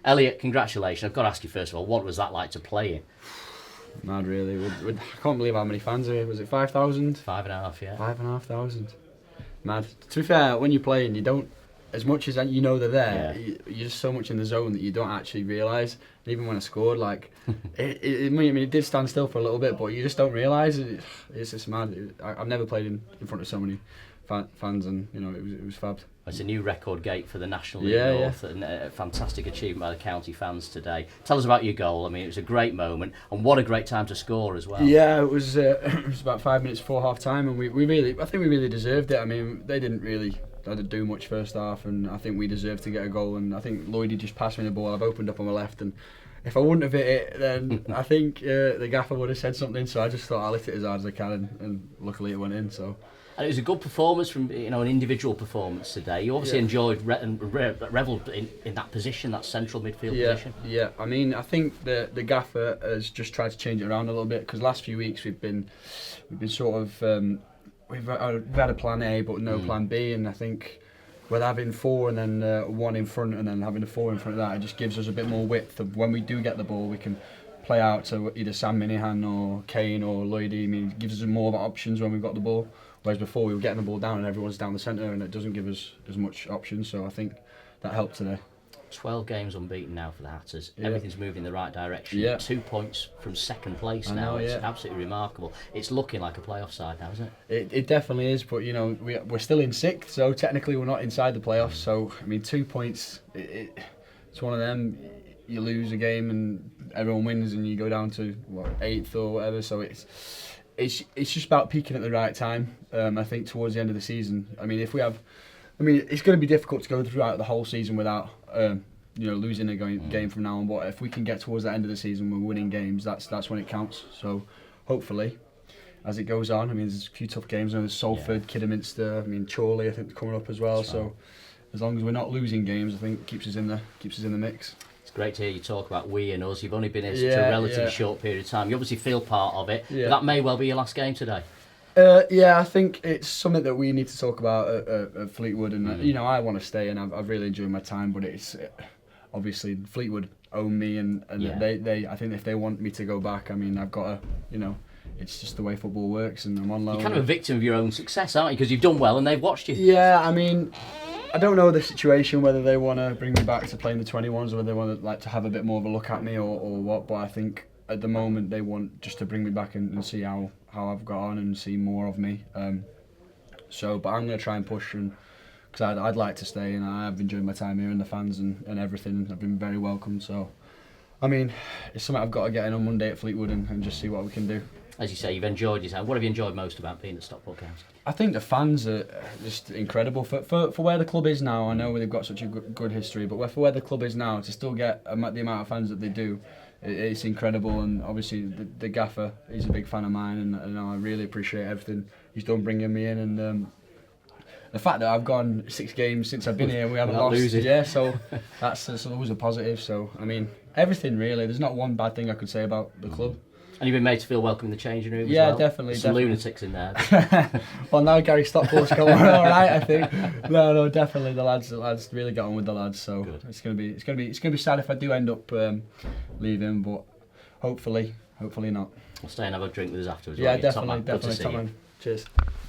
Elliot, congratulations. I've got to ask you first of all, what was that like to play in? Mad, really. I can't believe how many fans are here. Was it 5,000? 5.5, yeah. 5,500. Mad. To be fair, when you're playing, you don't, as much as you know they're there, you're just so much in the zone that you don't actually realise. Even when I scored, like, it did stand still for a little bit, but you just don't realise. It's just mad. I've never played in front of so many fans, and it was fab. It's a new record gate for the National League North, and a fantastic achievement by the county fans today. Tell us about your goal. I mean, it was a great moment, and what a great time to score as well. Yeah, it was about 5 minutes before half time, and I think we really deserved it. I mean, they didn't do much first half, and I think we deserved to get a goal. And I think Lloydie just passed me the ball. I've opened up on my left, and if I wouldn't have hit it, then I think the gaffer would have said something. So I just thought I'll hit it as hard as I can, and luckily it went in. So. And it was a good performance from an individual performance today. You obviously enjoyed and revelled in that position, that central midfield position. Yeah. I mean, I think the gaffer has just tried to change it around a little bit, because last few weeks we've been sort of we've had a plan A but no plan B, and I think with having four and then one in front and then having the four in front of that, it just gives us a bit more width of when we do get the ball, we can play out to either Sam Minihan or Kane or Lloydie. I mean, it gives us more options when we've got the ball. Whereas before we were getting the ball down and everyone's down the centre, and it doesn't give us as much options. So I think that helped today. 12 games unbeaten now for the Hatters. Everything's moving in the right direction. 2 points from second place now. It's absolutely remarkable. It's looking like a playoff side now, isn't it? It definitely is, but we're still in sixth, so technically we're not inside the playoffs. So I mean, 2 points. It's one of them. You lose a game and everyone wins, and you go down to eighth or whatever. So it's just about peaking at the right time. I think towards the end of the season. I mean, it's going to be difficult to go throughout the whole season without losing a game from now on. But if we can get towards the end of the season, we're winning games. That's when it counts. So hopefully, as it goes on, I mean, there's a few tough games. There's Salford, Kidderminster. I mean, Chorley, I think, coming up as well. So as long as we're not losing games, I think it keeps us in the mix. It's great to hear you talk about we and us. You've only been here such a relatively short period of time. You obviously feel part of it, but that may well be your last game today. I think it's something that we need to talk about at Fleetwood, and I want to stay, and I've really enjoyed my time, but it's obviously Fleetwood own me, and they I think if they want me to go back, I mean, I've got to, it's just the way football works, and I'm on loan. You're kind of a victim of your own success, aren't you? Because you've done well and they've watched you. Yeah, I mean, I don't know the situation, whether they want to bring me back to playing the 21s or whether they want to have a bit more of a look at me or what, but I think at the moment they want just to bring me back and see how I've got on and see more of me. But I'm going to try and push, because I'd like to stay, and I've enjoyed my time here, and the fans and everything. I've been very welcome, so I mean, it's something I've got to get in on Monday at Fleetwood and just see what we can do. As you say, you've enjoyed your time. What have you enjoyed most about being at Stockport County? I think the fans are just incredible for where the club is now. I know they've got such a good history, but for where the club is now, to still get the amount of fans that they do, it's incredible. And obviously the gaffer, he's a big fan of mine, and I really appreciate everything he's done bringing me in. And the fact that I've gone 6 games since I've been here and we haven't lost, losing. So that's always a positive. So I mean, everything really. There's not one bad thing I could say about the club. And you've been made to feel welcome in the changing room as Yeah, well? definitely. There's some lunatics in there. Well, now Gary Stockport's going all right, I think. No, definitely. The lads really got on with the lads. So good. It's gonna be sad if I do end up leaving, but hopefully not. We'll stay and have a drink with us afterwards. Yeah, right? definitely. Top man. Cheers.